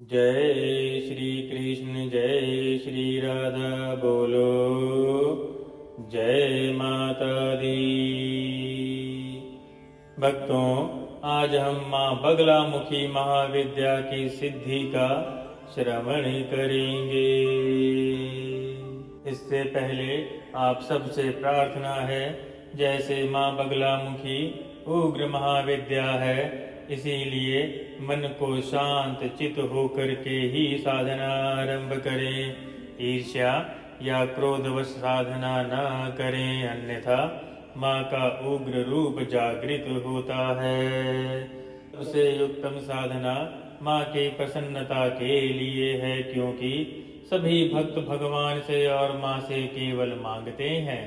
जय श्री कृष्ण जय श्री राधा बोलो जय माता दी। भक्तों, आज हम माँ बगलामुखी महाविद्या की सिद्धि का श्रवण करेंगे। इससे पहले आप सबसे प्रार्थना है, जैसे माँ बगलामुखी उग्र महाविद्या है, इसीलिए मन को शांत चित होकर के ही साधना आरंभ करें। ईर्ष्या या क्रोधवश साधना न करें, अन्यथा माँ का उग्र रूप जागृत होता है। सबसे उत्तम साधना माँ की प्रसन्नता के लिए है, क्योंकि सभी भक्त भगवान से और माँ से केवल मांगते हैं।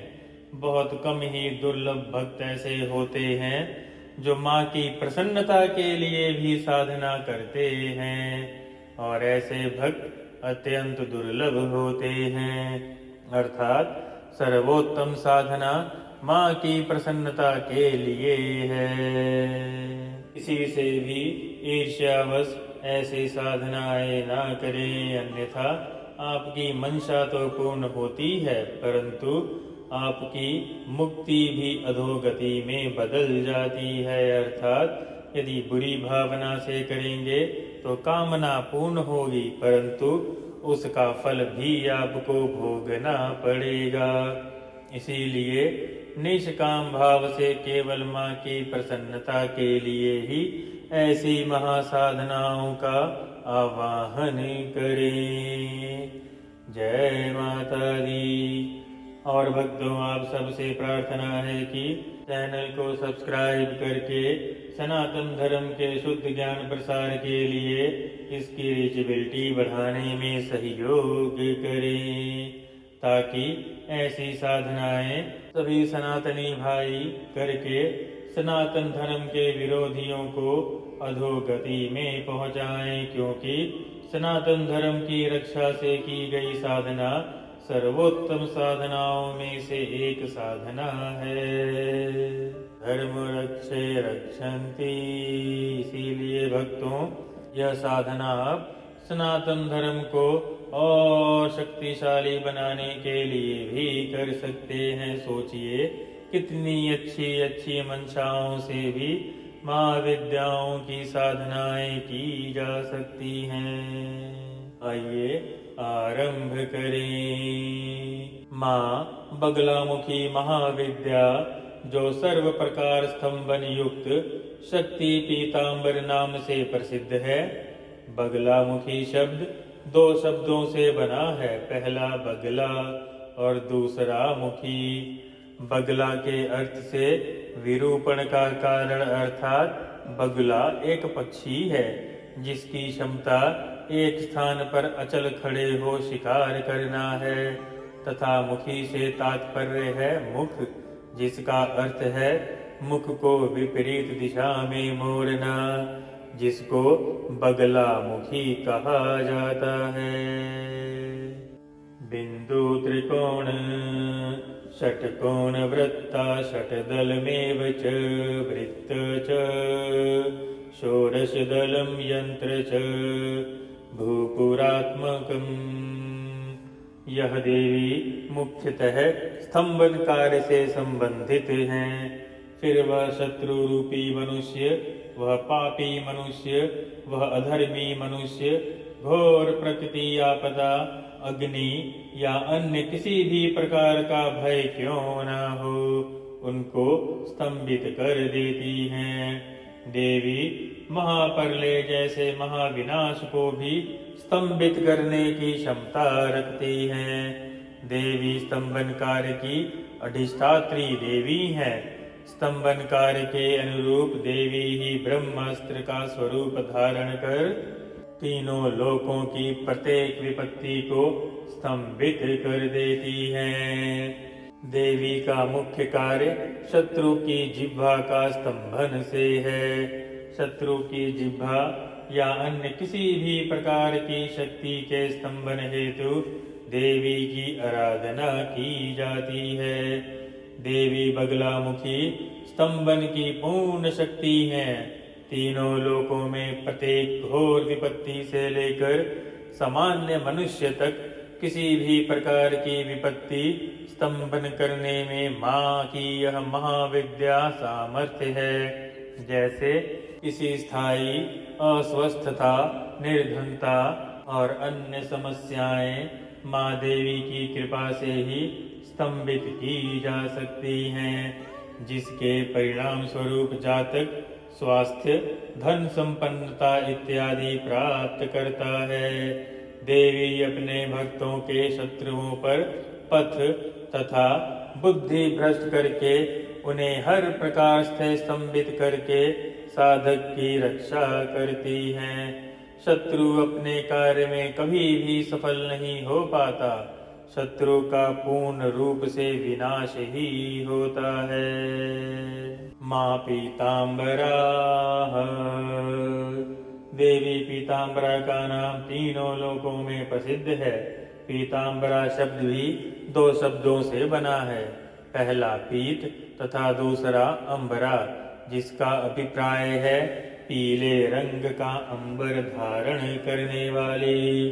बहुत कम ही दुर्लभ भक्त ऐसे होते हैं जो माँ की प्रसन्नता के लिए भी साधना करते हैं, और ऐसे भक्त अत्यंत दुर्लभ होते हैं। अर्थात सर्वोत्तम साधना माँ की प्रसन्नता के लिए है। किसी से भी ईर्ष्यावश ऐसी साधनाएं ना करें, अन्यथा आपकी मंशा तो पूर्ण होती है, परंतु आपकी मुक्ति भी अधोगति में बदल जाती है। अर्थात यदि बुरी भावना से करेंगे तो कामना पूर्ण होगी, परंतु उसका फल भी आपको भोगना पड़ेगा। इसीलिए निष्काम भाव से केवल माँ की प्रसन्नता के लिए ही ऐसी महासाधनाओं का आवाहन करें। जय माता दी। और भक्तों, आप सबसे प्रार्थना है कि चैनल को सब्सक्राइब करके सनातन धर्म के शुद्ध ज्ञान प्रसार के लिए इसकी रीचेबिलिटी बढ़ाने में सहयोग करें, ताकि ऐसी साधनाएं सभी सनातनी भाई करके सनातन धर्म के विरोधियों को अधोगति में पहुंचाएं। क्योंकि सनातन धर्म की रक्षा से की गई साधना सर्वोत्तम साधनाओं में से एक साधना है। धर्म रक्षे रक्षन्ति। इसीलिए भक्तों, यह साधना आप सनातन धर्म को और शक्तिशाली बनाने के लिए भी कर सकते हैं। सोचिए, कितनी अच्छी अच्छी मंशाओं से भी महाविद्याओं की साधनाएं की जा सकती हैं। आइए आरंभ करें। माँ बगलामुखी महाविद्या, जो सर्व प्रकार स्तंभन युक्त शक्ति पीतांबर नाम से प्रसिद्ध है। बगलामुखी शब्द दो शब्दों से बना है, पहला बगला और दूसरा मुखी। बगला के अर्थ से विरूपण का कारण, अर्थात बगला एक पक्षी है जिसकी क्षमता एक स्थान पर अचल खड़े हो शिकार करना है, तथा मुखी से तात्पर्य है मुख, जिसका अर्थ है मुख को विपरीत दिशा में मोड़ना, जिसको बगला मुखी कहा जाता है। बिंदु त्रिकोण षटकोण वृत्ता षटदलमेव च वृत्त च षोडशदलं यंत्र च भूपुरात्मकम्। यह देवी मुख्यतः स्तंभन कार्य से संबंधित हैं। फिर वह शत्रु रूपी मनुष्य, वह पापी मनुष्य, वह अधर्मी मनुष्य, घोर प्रकृति आपदा, अग्नि या अन्य किसी भी प्रकार का भय क्यों न हो, उनको स्तंभित कर देती हैं। देवी महाप्रलय जैसे महाविनाश को भी स्तंभित करने की क्षमता रखती हैं। देवी स्तंभन कार्य की अधिष्ठात्री देवी है। स्तंभन कार्य के अनुरूप देवी ही ब्रह्मास्त्र का स्वरूप धारण कर तीनों लोकों की प्रत्येक विपत्ति को स्तंभित कर देती है। देवी का मुख्य कार्य शत्रु की जिह्वा का स्तंभन से है। शत्रु की जिह्वा या अन्य किसी भी प्रकार की शक्ति के स्तंभन हेतु देवी की आराधना की जाती है। देवी बगलामुखी स्तंभन की पूर्ण शक्ति है। तीनों लोकों में प्रत्येक घोर विपत्ति से लेकर सामान्य मनुष्य तक किसी भी प्रकार की विपत्ति स्तंभन करने में माँ की यह महाविद्या सामर्थ्य है। जैसे किसी स्थायी अस्वस्थता, निर्धनता और अन्य समस्याएं माँ देवी की कृपा से ही स्तंभित की जा सकती हैं, जिसके परिणाम स्वरूप जातक स्वास्थ्य, धन संपन्नता इत्यादि प्राप्त करता है। देवी अपने भक्तों के शत्रुओं पर पथ तथा बुद्धि भ्रष्ट करके उन्हें हर प्रकार से स्तंभित करके साधक की रक्षा करती हैं। शत्रु अपने कार्य में कभी भी सफल नहीं हो पाता। शत्रु का पूर्ण रूप से विनाश ही होता है। माँ पीताम्बरा, देवी पीताम्बरा का नाम तीनों लोकों में प्रसिद्ध है। पीताम्बरा शब्द भी दो शब्दों से बना है, पहला पीत तथा दूसरा अंबरा, जिसका अभिप्राय है पीले रंग का अंबर धारण करने वाली।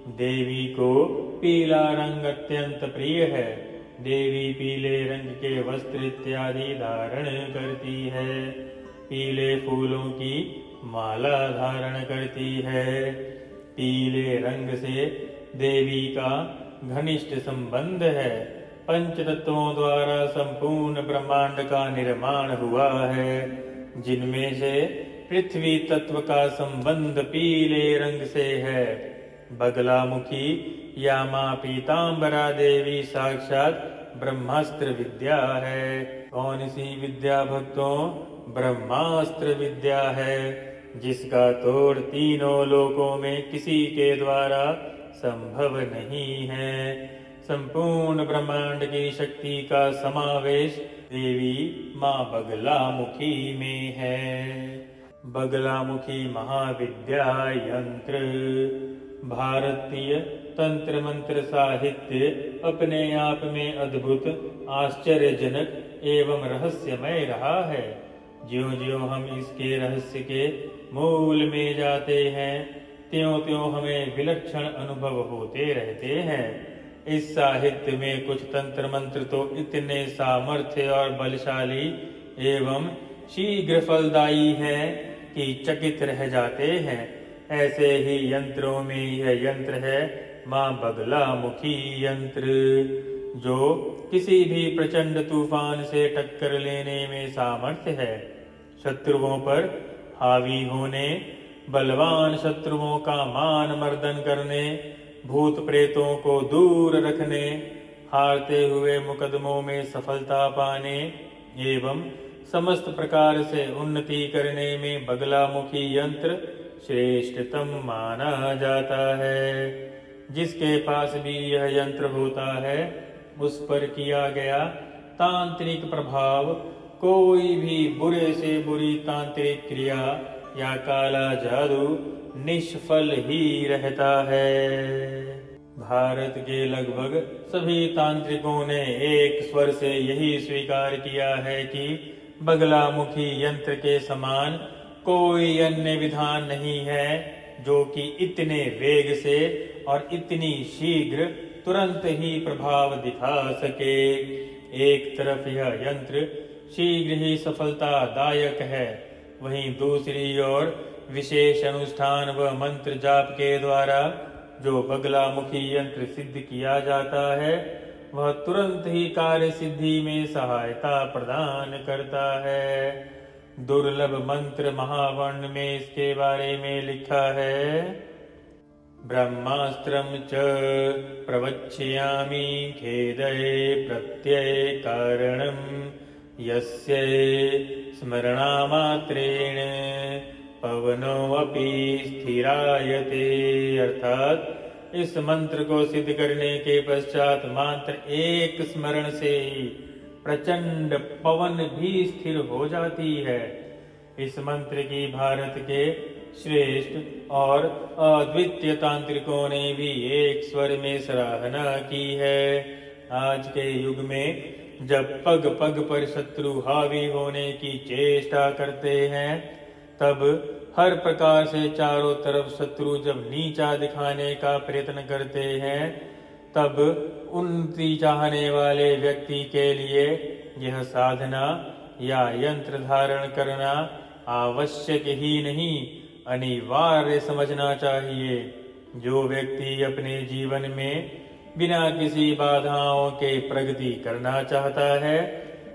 देवी को पीला रंग अत्यंत प्रिय है। देवी पीले रंग के वस्त्र इत्यादि धारण करती है। पीले फूलों की माला धारण करती है। पीले रंग से देवी का घनिष्ठ संबंध है। पंच तत्वों द्वारा संपूर्ण ब्रह्मांड का निर्माण हुआ है, जिनमें से पृथ्वी तत्व का संबंध पीले रंग से है। बगलामुखी या माँ पीताम्बरा देवी साक्षात ब्रह्मास्त्र विद्या है। कौन सी विद्या भक्तों? ब्रह्मास्त्र विद्या है, जिसका तोड़ तीनों लोकों में किसी के द्वारा संभव नहीं है। संपूर्ण ब्रह्मांड की शक्ति का समावेश देवी माँ बगलामुखी में है। बगलामुखी महाविद्या यंत्र। भारतीय तंत्र मंत्र साहित्य अपने आप में अद्भुत, आश्चर्यजनक एवं रहस्यमय रहा है। ज्यों-ज्यों हम इसके रहस्य के मूल में जाते हैं, त्यों-त्यों हमें विलक्षण अनुभव होते रहते हैं। इस साहित्य में कुछ तंत्र मंत्र तो इतने सामर्थ्य और बलशाली एवं शीघ्र फलदायी हैं कि चकित रह जाते हैं। ऐसे ही यंत्रों में यह यंत्र है माँ बगलामुखी यंत्र, जो किसी भी प्रचंड तूफान से टक्कर लेने में सामर्थ्य है। शत्रुओं पर हावी होने, बलवान शत्रुओं का मान मर्दन करने, भूत प्रेतों को दूर रखने, हारते हुए मुकदमों में सफलता पाने एवं समस्त प्रकार से उन्नति करने में बगलामुखी यंत्र श्रेष्ठतम माना जाता है। जिसके पास भी यह यंत्र होता है, उस पर किया गया तांत्रिक प्रभाव कोई भी बुरे से बुरी तांत्रिक क्रिया या काला जादू निष्फल ही रहता है। भारत के लगभग सभी तांत्रिकों ने एक स्वर से यही स्वीकार किया है कि बगलामुखी यंत्र के समान कोई अन्य विधान नहीं है जो कि इतने वेग से और इतनी शीघ्र तुरंत ही प्रभाव दिखा सके। एक तरफ यह यंत्र शीघ्र ही सफलतादायक है, वहीं दूसरी ओर विशेष अनुष्ठान व मंत्र जाप के द्वारा जो बगलामुखी यंत्र सिद्ध किया जाता है, वह तुरंत ही कार्य सिद्धि में सहायता प्रदान करता है। दुर्लभ मंत्र महावर्ण में इसके बारे में लिखा है, ब्रह्मास्त्रम च प्रवक्ष्यामि खेदये प्रत्यय कारणम यस्य स्मरणामात्रेण पवनोऽपि स्थिरायते। अर्थात इस मंत्र को सिद्ध करने के पश्चात मात्र एक स्मरण से ही प्रचंड पवन भी स्थिर हो जाती है। इस मंत्र की भारत के श्रेष्ठ और अद्वितीय तांत्रिकों ने भी एक स्वर में सराहना की है। आज के युग में जब पग पग पर शत्रु हावी होने की चेष्टा करते हैं, तब हर प्रकार से चारों तरफ शत्रु जब नीचा दिखाने का प्रयत्न करते हैं, तब उन्नति चाहने वाले व्यक्ति के लिए यह साधना या यंत्र धारण करना आवश्यक ही नहीं, अनिवार्य समझना चाहिए। जो व्यक्ति अपने जीवन में बिना किसी बाधाओं के प्रगति करना चाहता है,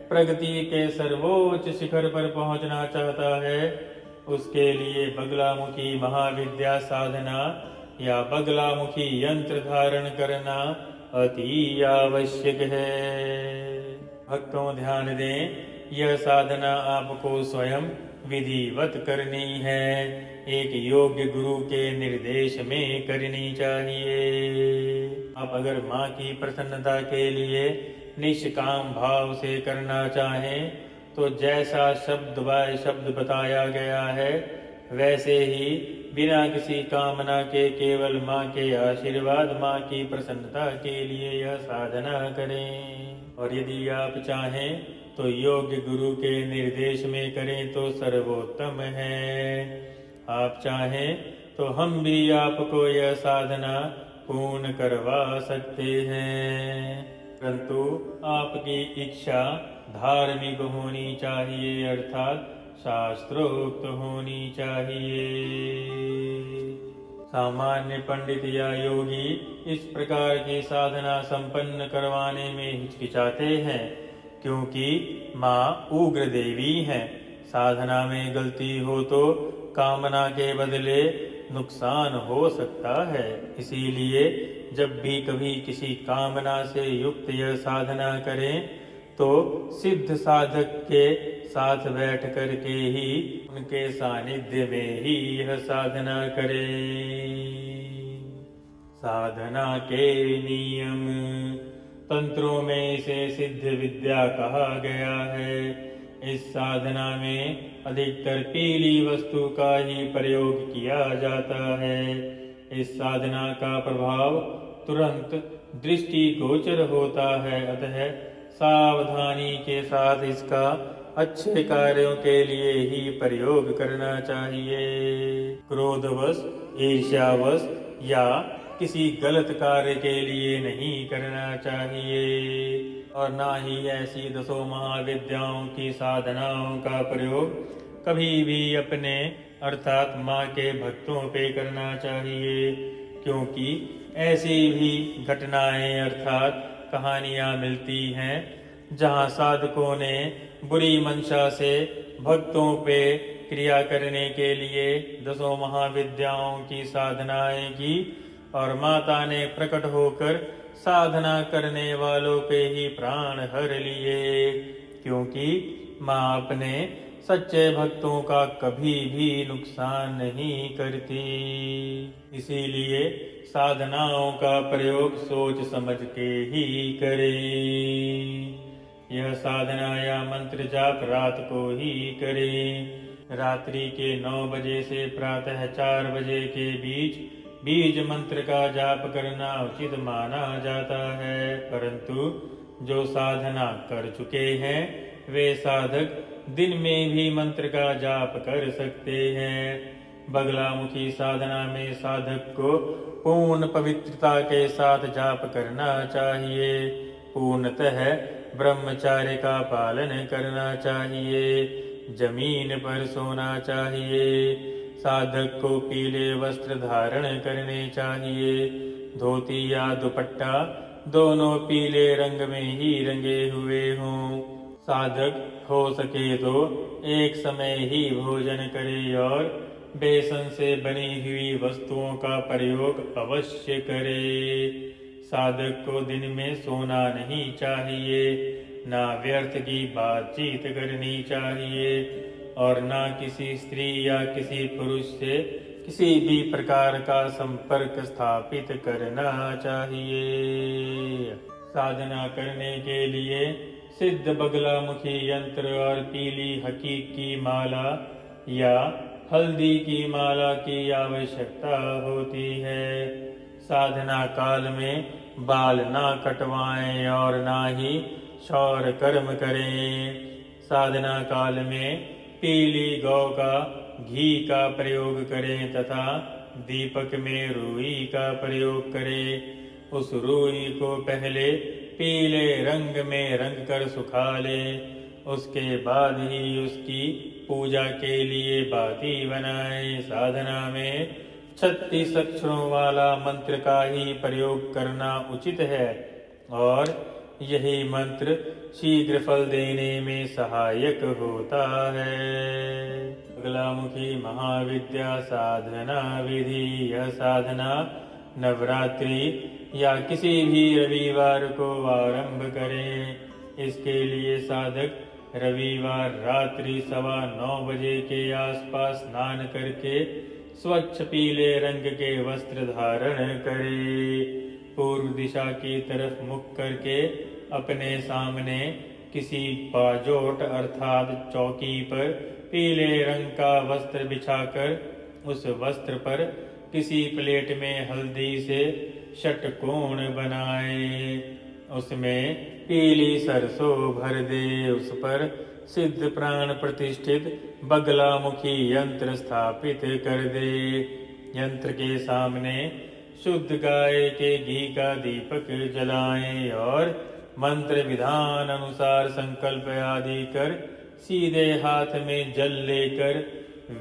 प्रगति के सर्वोच्च शिखर पर पहुंचना चाहता है, उसके लिए बगलामुखी महाविद्या साधना या बगलामुखी यंत्र धारण करना अति आवश्यक है। भक्तों ध्यान दें, यह साधना आपको स्वयं विधिवत करनी है, एक योग्य गुरु के निर्देश में करनी चाहिए। आप अगर माँ की प्रसन्नता के लिए निष्काम भाव से करना चाहें, तो जैसा शब्द बाय शब्द बताया गया है, वैसे ही बिना किसी कामना के केवल माँ के आशीर्वाद, माँ की प्रसन्नता के लिए यह साधना करें। और यदि आप चाहें तो योग्य गुरु के निर्देश में करें तो सर्वोत्तम है। आप चाहें तो हम भी आपको यह साधना पूर्ण करवा सकते हैं, परंतु आपकी इच्छा धार्मिक होनी चाहिए, अर्थात शास्त्रोक्त होनी चाहिए। सामान्य पंडित या योगी इस प्रकार की साधना संपन्न करवाने में हिचकिचाते हैं, क्योंकि माँ उग्र देवी है। साधना में गलती हो तो कामना के बदले नुकसान हो सकता है। इसीलिए जब भी कभी किसी कामना से युक्त यह साधना करें, तो सिद्ध साधक के साथ बैठ कर के ही, उनके सानिध्य में ही यह साधना करें। साधना के नियम। तंत्रों में इसे सिद्ध विद्या कहा गया है। इस साधना में अधिकतर पीली वस्तु का ही प्रयोग किया जाता है। इस साधना का प्रभाव तुरंत दृष्टि गोचर होता है, अतः सावधानी के साथ इसका अच्छे कार्यों के लिए ही प्रयोग करना चाहिए। क्रोधवश, ईर्ष्यावश या किसी गलत कार्य के लिए नहीं करना चाहिए, और ना ही ऐसी 10 महाविद्याओं की साधनाओं का प्रयोग कभी भी अपने अर्थात माँ के भक्तों पे करना चाहिए, क्योंकि ऐसी भी घटनाएं अर्थात कहानियां मिलती हैं जहां साधकों ने बुरी मंशा से भक्तों पे क्रिया करने के लिए 10 महाविद्याओं की साधनाएं की, और माता ने प्रकट होकर साधना करने वालों के ही प्राण हर लिए, क्योंकि माँ अपने सच्चे भक्तों का कभी भी नुकसान नहीं करती। इसीलिए साधनाओं का प्रयोग सोच समझ के ही करें। यह साधना या मंत्र जाप रात को ही करें। रात्रि के 9 बजे से प्रातः 4 बजे के बीच बीज मंत्र का जाप करना उचित माना जाता है, परंतु जो साधना कर चुके हैं वे साधक दिन में भी मंत्र का जाप कर सकते हैं। बगलामुखी साधना में साधक को पूर्ण पवित्रता के साथ जाप करना चाहिए। पूर्णतः ब्रह्मचार्य का पालन करना चाहिए। जमीन पर सोना चाहिए। साधक को पीले वस्त्र धारण करने चाहिए। धोती या दुपट्टा दोनों पीले रंग में ही रंगे हुए हों। साधक हो सके तो एक समय ही भोजन करे और बेसन से बनी हुई वस्तुओं का प्रयोग अवश्य करे। साधक को दिन में सोना नहीं चाहिए, ना व्यर्थ की बातचीत करनी चाहिए और ना किसी स्त्री या किसी पुरुष से किसी भी प्रकार का संपर्क स्थापित करना चाहिए। साधना करने के लिए सिद्ध बगलामुखी यंत्र और पीली हकीक की माला या हल्दी की माला की आवश्यकता होती है। साधना काल में बाल ना कटवाएं और ना ही क्षौर कर्म करें। साधना काल में पीली गौ का घी का प्रयोग करें तथा दीपक में रुई का प्रयोग करें। उस रुई को पहले पीले रंग में रंग कर सुखा ले, उसके बाद ही उसकी पूजा के लिए बाती बनाए। साधना में 36 अक्षरों वाला मंत्र का ही प्रयोग करना उचित है और यही मंत्र शीघ्र फल देने में सहायक होता है। बगलामुखी महाविद्या साधना विधि। यह साधना नवरात्रि या किसी भी रविवार को आरंभ करें। इसके लिए साधक रविवार रात्रि 9:15 बजे के आसपास स्नान करके स्वच्छ पीले रंग के वस्त्र धारण करे। पूर्व दिशा की तरफ मुख करके अपने सामने किसी बाजोट अर्थात चौकी पर पीले रंग का वस्त्र बिछाकर उस वस्त्र पर किसी प्लेट में हल्दी से षटकोण बनाए, उसमें पीली सरसों भर दे, उस पर सिद्ध प्राण प्रतिष्ठित बगलामुखी यंत्र स्थापित कर दे। यंत्र के सामने शुद्ध गाय के घी का दीपक जलाएं और मंत्र विधान अनुसार संकल्प आदि कर सीधे हाथ में जल लेकर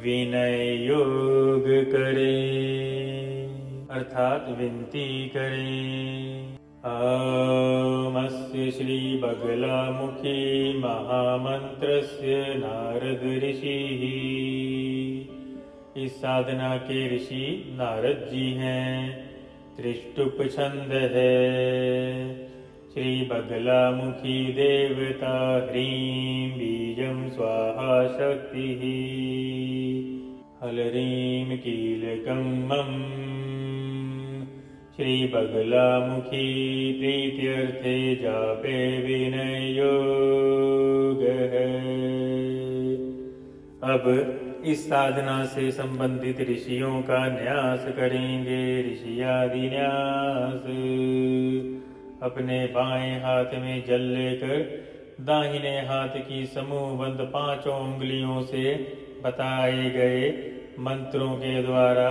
विनय योग करें अर्थात विनती करें। अस्य श्री बगलामुखी महामंत्रस्य नारद ऋषिः। इस साधना के ऋषि नारद जी हैं। त्रिष्टुप छंद है। श्री बगलामुखी देवता ह्रीं बीजं स्वाहा शक्तिः। हलरीं कीलकं मम। श्री बगलामुखी प्रीत्यर्थे जापे विनय योग है। अब इस साधना से संबंधित ऋषियों का न्यास करेंगे। ऋषियादि न्यास। अपने बाएं हाथ में जल लेकर दाहिने हाथ की समूहबंद 5 उंगलियों से बताए गए मंत्रों के द्वारा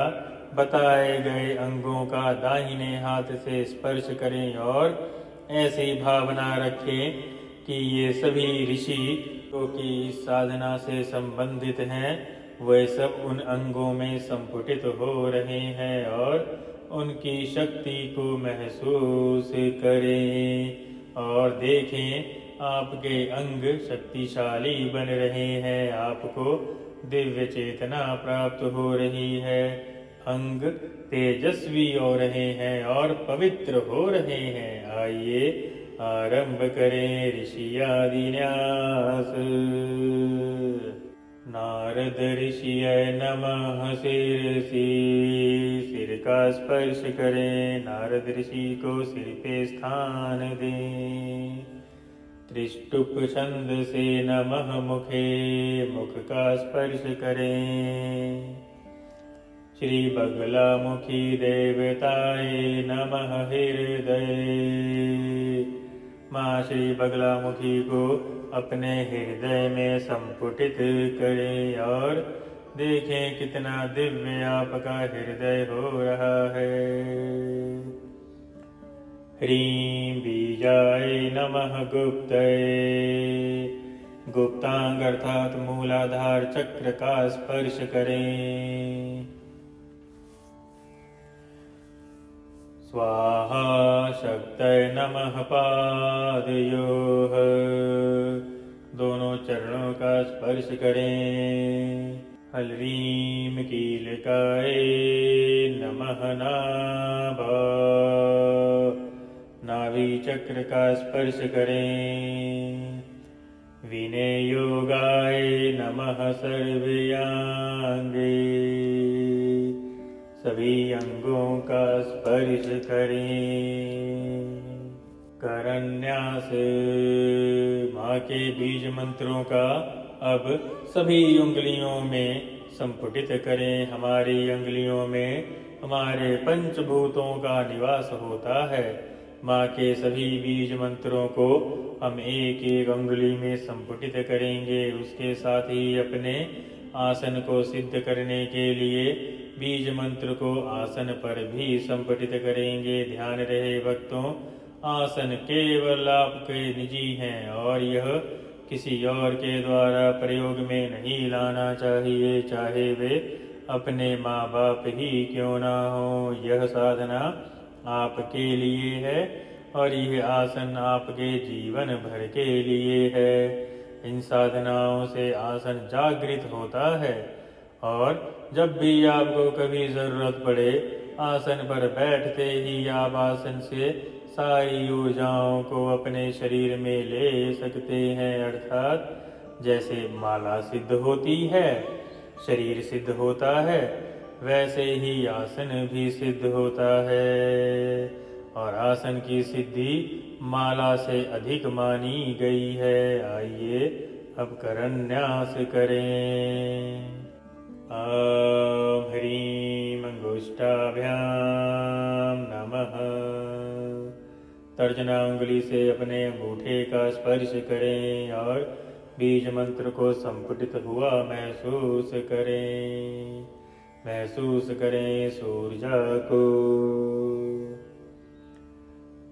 बताए गए अंगों का दाहिने हाथ से स्पर्श करें और ऐसी भावना रखें कि ये सभी ऋषि जो कि इस साधना से संबंधित हैं वे सब उन अंगों में संपुटित हो रहे हैं और उनकी शक्ति को महसूस करें और देखें आपके अंग शक्तिशाली बन रहे हैं, आपको दिव्य चेतना प्राप्त हो रही है, अंग तेजस्वी हो रहे हैं और पवित्र हो रहे हैं। आइए आरंभ करें ऋषियादि न्यास। नारद ऋषिय नमः। सिर का स्पर्श करें। नारद ऋषि को सिर पे स्थान दें। त्रिष्टुप छंद से नमः मुखे। मुख का स्पर्श करें। श्री बगलामुखी देवताये नमः हृदय। माँ श्री बगलामुखी को अपने हृदय में संपुटित करें और देखें कितना दिव्य आपका हृदय हो रहा है। ह्रीं बीजाय नमः गुप्तये। गुप्तांग अर्थात मूलाधार चक्र का स्पर्श करें। स्वाहा शक्तये नमः पादयोः। दोनों चरणों का स्पर्श करें। हलरीं कीलकाय नमः नाभा। नाभि चक्र का स्पर्श करें। विनयोगाय नमः सर्वयांगे। सभी अंगों का स्पर्श करें। करन्यास माँ के बीज मंत्रों का अब सभी उंगलियों में संपुटित करें। हमारी उंगलियों में हमारे पंचभूतों का निवास होता है। माँ के सभी बीज मंत्रों को हम एक एक उंगली में संपुटित करेंगे। उसके साथ ही अपने आसन को सिद्ध करने के लिए बीज मंत्र को आसन पर भी संपठित करेंगे। ध्यान रहे भक्तों, आसन केवल आपके निजी हैं और यह किसी और के द्वारा प्रयोग में नहीं लाना चाहिए, चाहे वे अपने माँ बाप ही क्यों ना हो। यह साधना आपके लिए है और यह आसन आपके जीवन भर के लिए है। इन साधनाओं से आसन जागृत होता है और जब भी आपको कभी जरूरत पड़े, आसन पर बैठते ही आप आसन से सारी ऊर्जाओं को अपने शरीर में ले सकते हैं। अर्थात जैसे माला सिद्ध होती है, शरीर सिद्ध होता है, वैसे ही आसन भी सिद्ध होता है और आसन की सिद्धि माला से अधिक मानी गई है। आइए अब करन्यास करें। ॐ ह्रीं अंगुष्ठाभ्यां नमः। तर्जना उंगली से अपने अंगूठे का स्पर्श करें और बीज मंत्र को संपुटित हुआ महसूस करें। महसूस करें सूर्या को।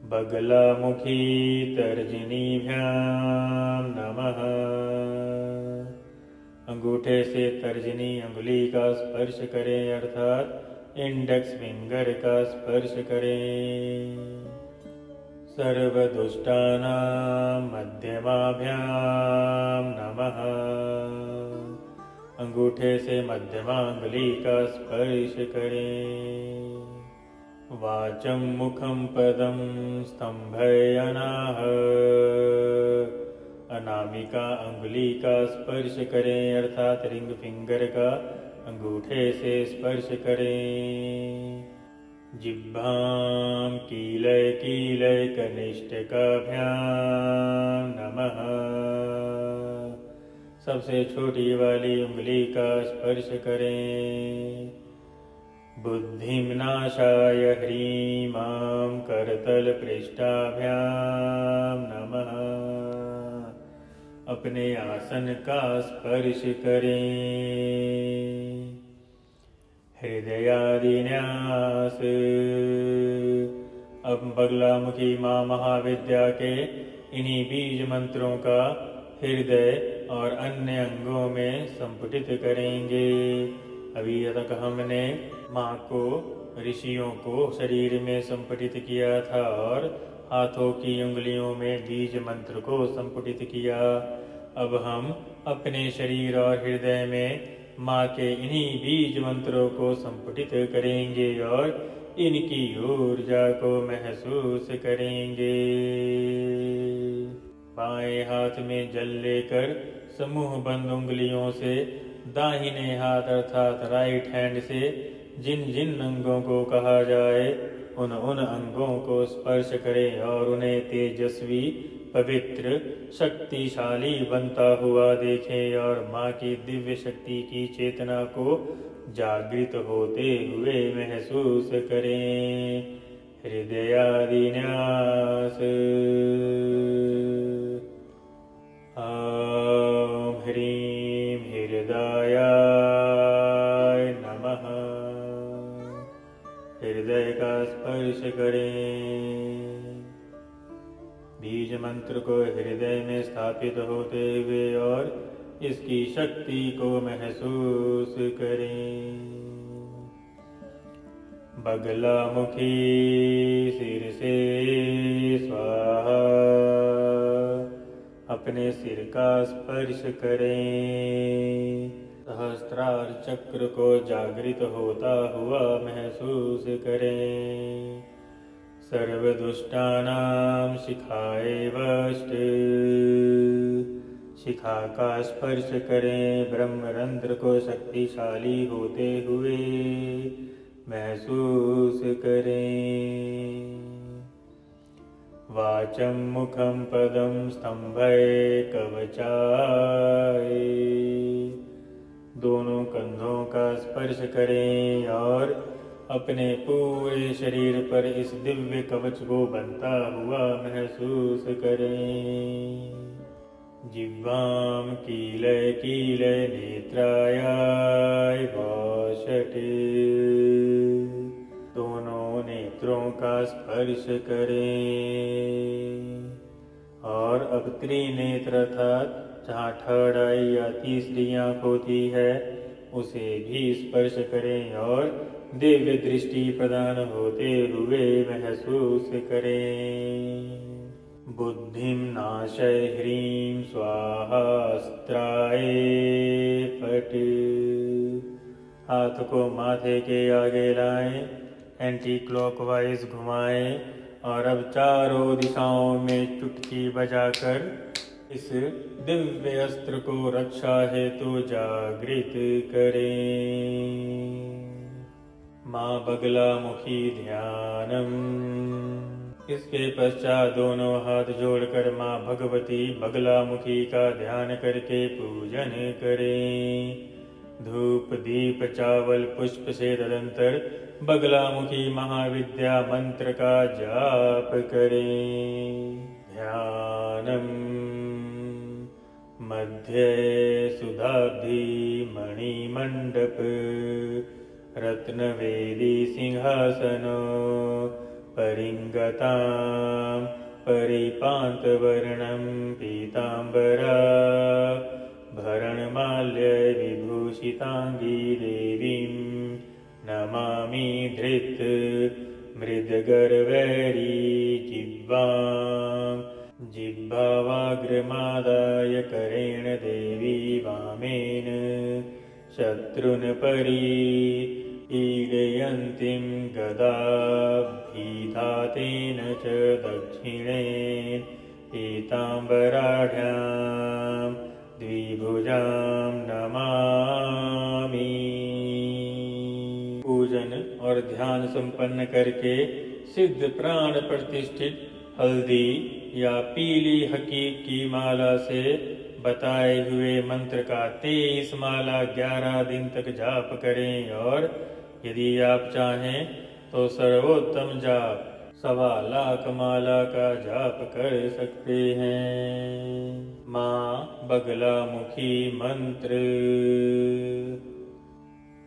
बगलामुखी तर्जनीभ्यां नमः। अंगूठे से तर्जनी अंगुली का स्पर्श करें, अर्थात इंडेक्स फिंगर का स्पर्श करें। सर्वदुष्टानां मध्यमाभ्यां नमः। अंगूठे से मध्यमा अंगुली का स्पर्श करें। वाचं मुखं पदं स्तंभयनाः। अनामिका अंगुली का स्पर्श करें, अर्थात रिंग फिंगर का अंगूठे से स्पर्श करें। जिह्वां कीलय कीलय कनिष्ठिकाभ्यां नमः। सबसे छोटी वाली उंगली का स्पर्श करें। बुद्धिं नाशाय ह्रीं मां करतल पृष्ठाभ्यां नमः। अपने आसन का स्पर्श करें। हृदयादिन्यास। अब बगलामुखी माँ महाविद्या के इन्हीं बीज मंत्रों का हृदय और अन्य अंगों में संपुटित करेंगे। अभी तक हमने माँ को, ऋषियों को शरीर में संपुटित किया था और हाथों की उंगलियों में बीज मंत्र को संपुटित किया। अब हम अपने शरीर और हृदय में माँ के इन्हीं बीज मंत्रों को संपुटित करेंगे और इनकी ऊर्जा को महसूस करेंगे। बाएं हाथ में जल लेकर समूह बंद उंगलियों से दाहिने हाथ अर्थात राइट हैंड से जिन जिन अंगों को कहा जाए उन अंगों को स्पर्श करें और उन्हें तेजस्वी, पवित्र, शक्तिशाली बनता हुआ देखें और माँ की दिव्य शक्ति की चेतना को जागृत होते हुए महसूस करें। हृदयादिन्यास। ॐ ह्रीं हृदयाय नमः। हृदय का स्पर्श करें। बीज मंत्र को हृदय में स्थापित होते हुए और इसकी शक्ति को महसूस करें। बगलामुखी सिर से स्वाहा। अपने सिर का स्पर्श करें। सहस्त्रार चक्र को जागृत होता हुआ महसूस करें। सर्वदुष्टानां शिखाए वष्ट। शिखा का स्पर्श करें। ब्रह्मरंध्र को शक्तिशाली होते हुए महसूस करें। वाचं मुखं पदं स्तंभय कवचाय। दोनों कंधों का स्पर्श करें और अपने पूरे शरीर पर इस दिव्य कवच को बनता हुआ महसूस करें। जिह्वां कीलय वषट्। दोनों नेत्रों का स्पर्श करें। और अब त्रिनेत्र अर्थात जहाँ थर्ड आई या तीसरी आँख होती है उसे भी स्पर्श करें और दिव्य दृष्टि प्रदान होते हुए महसूस करें। बुद्धिं नाशय ह्रीं स्वाहास्त्राय फट्। हाथ को माथे के आगे लाएं, एंटी क्लॉकवाइज घुमाएं और अब चारों दिशाओं में चुटकी बजाकर इस दिव्य अस्त्र को रक्षा हेतु जागृत करें। माँ बगलामुखी ध्यानम। इसके पश्चात दोनों हाथ जोड़कर माँ भगवती बगलामुखी का ध्यान करके पूजन करें। धूप दीप चावल पुष्प से तदंतर बगलामुखी महाविद्या मंत्र का जाप करें। ध्यानम। मध्य सुधाब्धि मणिमंडप रत्नवेदी सिंहासनो परिंगतां परिपान्तवर्णं पीताम्बरा भरणमाल्य विभूषितांगी देवीं नमामि धृत मृदगर्वैरी जिह्वाग्रमादाय करेण देवी वामेन शत्रुन् ईडयन्तीं गदाभिधातेन च दक्षिणेन पीताम्बराढ्यां द्विभुजां नमामि। पूजन और ध्यान संपन्न करके सिद्ध प्राण प्रतिष्ठित हल्दी या पीली हकीक की माला से बताए हुए मंत्र का 23 माला 11 दिन तक जाप करें और यदि आप चाहें तो सर्वोत्तम जाप 1.25 लाख माला का जाप कर सकते हैं। माँ बगलामुखी मंत्र।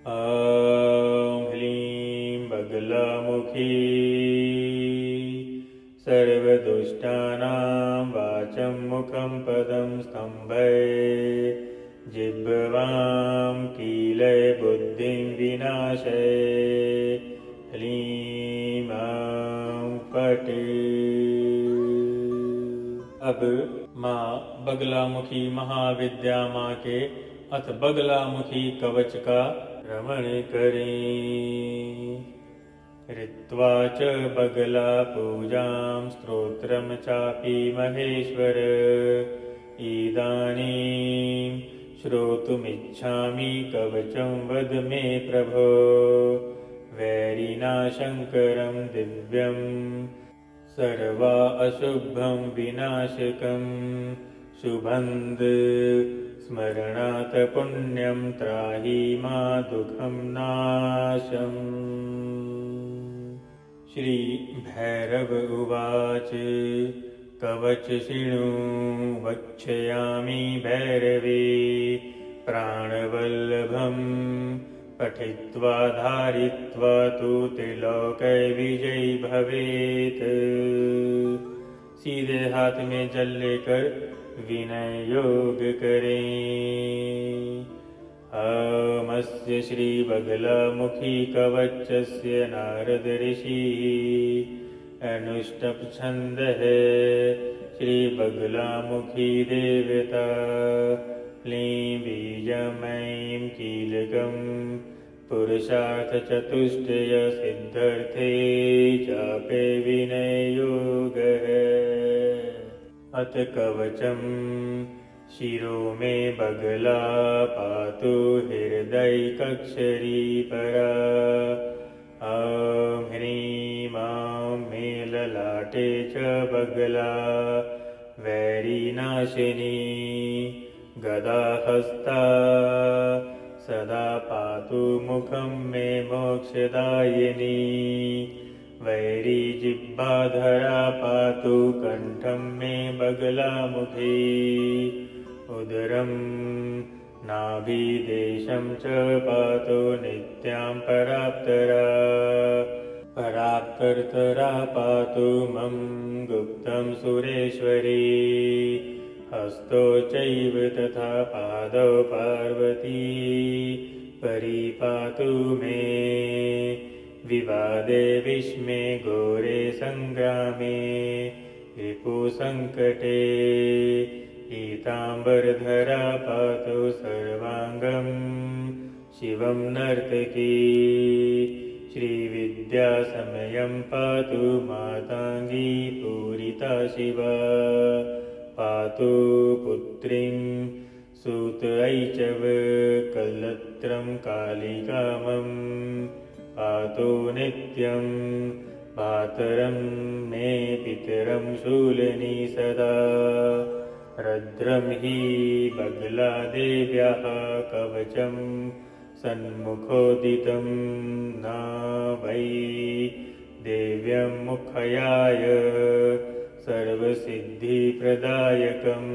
ॐ ह्लीं बगलामुखी सर्वदुष्टानां वाचं मुखं पदं स्तम्भय जिह्वां कीलय बुद्धिं विनाशय ह्लीं ऐं फट्। अब माँ बगलामुखी महाविद्या माँ के अथ बगलामुखी कवच का रमण करें। ऋत्वा च बगला पूजां स्तोत्रं चापि महेश्वर इदानीं श्रोतुमिच्छामि कवचं वद मे प्रभो वैरिनाशङ्करं दिव्यं सर्वा अशुभं विनाशकं शुभन्द स्मरणात् पुण्यं त्राहि मा दुःखं नाशम्। श्री भैरव उवाच कवच शृणु वक्ष्यामि भैरवी प्राणवल्लभं पठित्वा धारित्वा तु त्रिलोकै विजयी भवेत्। सीधे हाथ में जल लेकर विनय योग करें। अमस्य श्री बगलामुखी कवचस्य नारद ऋषि अनुष्टप छन्दः श्री बगलामुखी देवता क्लीं बीजं ऐं कीलकं पुरुषार्थ चतुष्टय सिद्धर्थे चापे विनय योगः। अथ कवचम् शिरो में बगला पातु हृदयैकक्षरी परा। ॐ ह्रीं ॐ मे ललाटे च बगला वैरिनाशिनी गदाहस्ता सदा पातु मुखं मे मोक्षदायिनी। वैरी जिह्वाधरा पातु कंठं मे बगलामुखी उदरं नाभिदेशं च पातु नित्यां पराप्तरा पराप्तर्तरा पातु मम गुप्तं सुरेश्वरी हस्तो चैव तथा पादौ पार्वती परिपातु मे विवादे विस्मे घोरे संग्रामे रिपुसंकटे पीताम्बरधरा पातु सर्वांगं शिवं नर्तकी श्रीविद्यासमयं पातु मातांगी पूरिता शिवा पातु पुत्रीं सूतैचव कलत्रं कालिकामं पातु नित्यं भातरं मे पितरं शूलिनी सदा रद्रं हि बगलादेव्याः कवचं सन्मुखोदितं न वै देव्यं मुखयाय सर्वसिद्धिप्रदायकं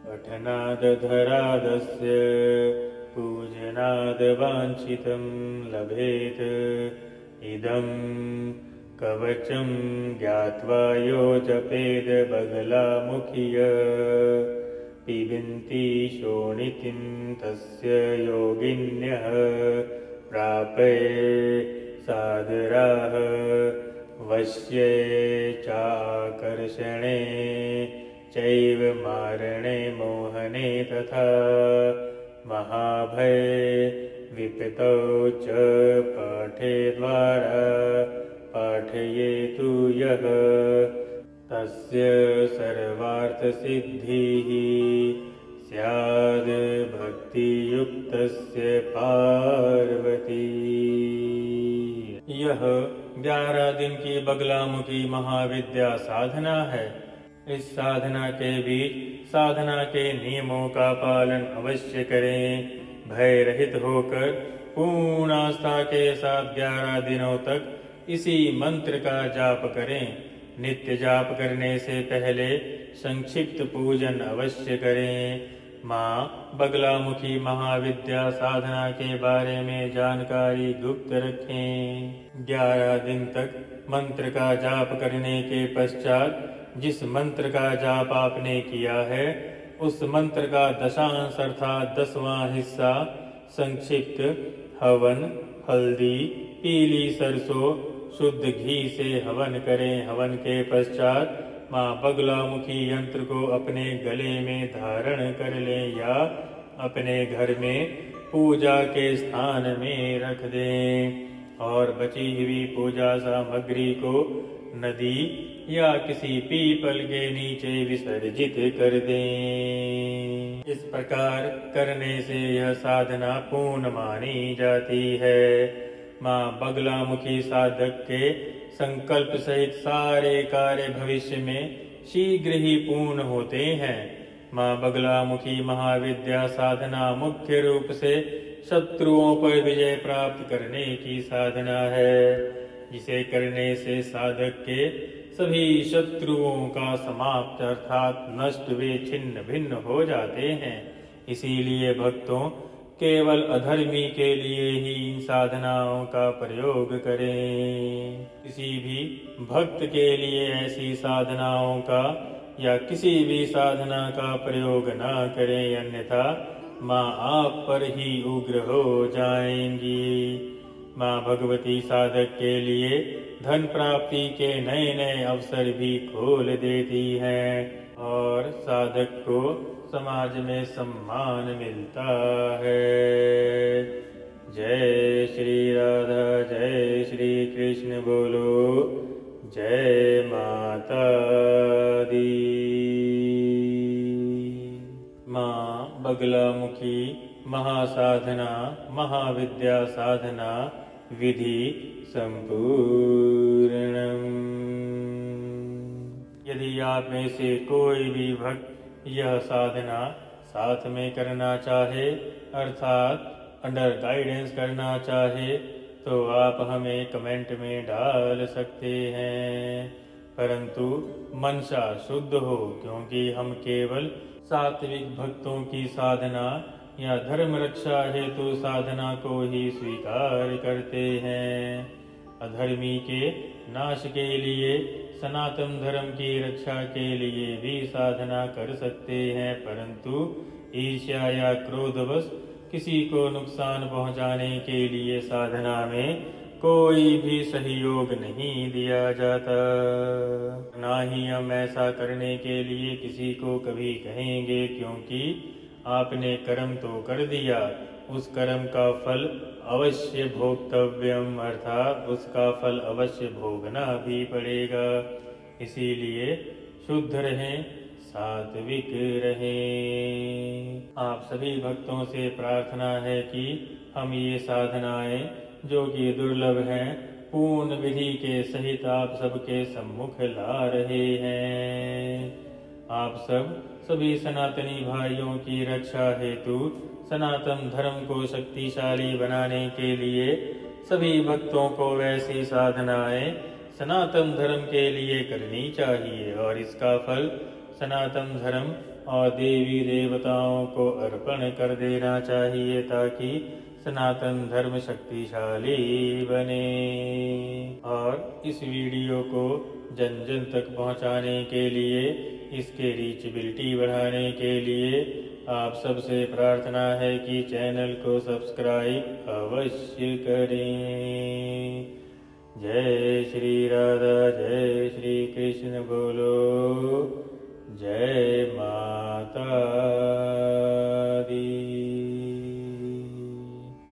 पठनादधरादस्य पूजनादवाञ्छितं लभेत इदं कवचं ज्ञात्वा यो जपेद बगलामुखीय पिबन्ति शोणितिं तस्य योगिन्यः प्रापये सादराः वश्ये चाकर्षणे चैव मारणे मोहने तथा महाभये विपतौ च पाठे द्वारा पाठयेतु यः तस्य सर्वार्थसिद्धिः स्याद् भक्तियुक्तस्य पार्वती। यह 11 दिन की बगलामुखी महाविद्या साधना है। इस साधना के बीच साधना के नियमों का पालन अवश्य करें। भय रहित होकर पूर्ण आस्था के साथ 11 दिनों तक इसी मंत्र का जाप करें। नित्य जाप करने से पहले संक्षिप्त पूजन अवश्य करें। माँ बगलामुखी महाविद्या साधना के बारे में जानकारी गुप्त रखें। 11 दिन तक मंत्र का जाप करने के पश्चात जिस मंत्र का जाप आपने किया है उस मंत्र का दशांश अर्थात 10वां हिस्सा संक्षिप्त हवन, हल्दी, पीली सरसों, शुद्ध घी से हवन करें। हवन के पश्चात माँ बगलामुखी यंत्र को अपने गले में धारण कर लें या अपने घर में पूजा के स्थान में रख दें और बची हुई पूजा सामग्री को नदी या किसी पीपल के नीचे विसर्जित कर दें। इस प्रकार करने से यह साधना पूर्ण मानी जाती है। माँ बगलामुखी साधक के संकल्प सहित सारे कार्य भविष्य में शीघ्र ही पूर्ण होते हैं। माँ बगलामुखी महाविद्या साधना मुख्य रूप से शत्रुओं पर विजय प्राप्त करने की साधना है, जिसे करने से साधक के सभी शत्रुओं का समाप्त अर्थात नष्ट वे छिन्न भिन्न हो जाते हैं। इसीलिए भक्तों केवल अधर्मी के लिए ही इन साधनाओं का प्रयोग करें। किसी भी भक्त के लिए ऐसी साधनाओं का या किसी भी साधना का प्रयोग न करें, अन्यथा माँ आप पर ही उग्र हो जाएंगी। माँ भगवती साधक के लिए धन प्राप्ति के नए नए अवसर भी खोल देती हैं और साधक को समाज में सम्मान मिलता है। जय श्री राधा जय श्री कृष्ण बोलो, जय माता दी। माँ बगलामुखी महासाधना महाविद्या साधना विधि संपूर्णम। यदि आप में से कोई भी भक्त यह साधना साथ में करना चाहे अर्थात अंडर गाइडेंस करना चाहे तो आप हमें कमेंट में डाल सकते हैं, परंतु मनसा शुद्ध हो, क्योंकि हम केवल सात्विक भक्तों की साधना या धर्म रक्षा हेतु साधना को ही स्वीकार करते हैं। अधर्मी के नाश के लिए, सनातन धर्म की रक्षा के लिए भी साधना कर सकते हैं, परंतु ईर्ष्या या क्रोधवश किसी को नुकसान पहुंचाने के लिए साधना में कोई भी सहयोग नहीं दिया जाता। ना ही हम ऐसा करने के लिए किसी को कभी कहेंगे, क्योंकि आपने कर्म तो कर दिया, उस कर्म का फल अवश्य भोक्तव्यम, अर्थात उसका फल अवश्य भोगना भी पड़ेगा। इसीलिए शुद्ध रहें, सात्विक रहें। आप सभी भक्तों से प्रार्थना है कि हम ये साधनाएं जो कि दुर्लभ हैं, पूर्ण विधि के सहित आप सबके सम्मुख ला रहे हैं। आप सभी सनातनी भाइयों की रक्षा हेतु सनातन धर्म को शक्तिशाली बनाने के लिए सभी भक्तों को वैसी साधनाएं सनातन धर्म के लिए करनी चाहिए और इसका फल सनातन धर्म और देवी देवताओं को अर्पण कर देना चाहिए, ताकि सनातन धर्म शक्तिशाली बने। और इस वीडियो को जन जन तक पहुंचाने के लिए, इसके रीचबिलिटी बढ़ाने के लिए आप सबसे प्रार्थना है कि चैनल को सब्सक्राइब अवश्य करें। जय श्री राधा, जय श्री कृष्ण बोलो, जय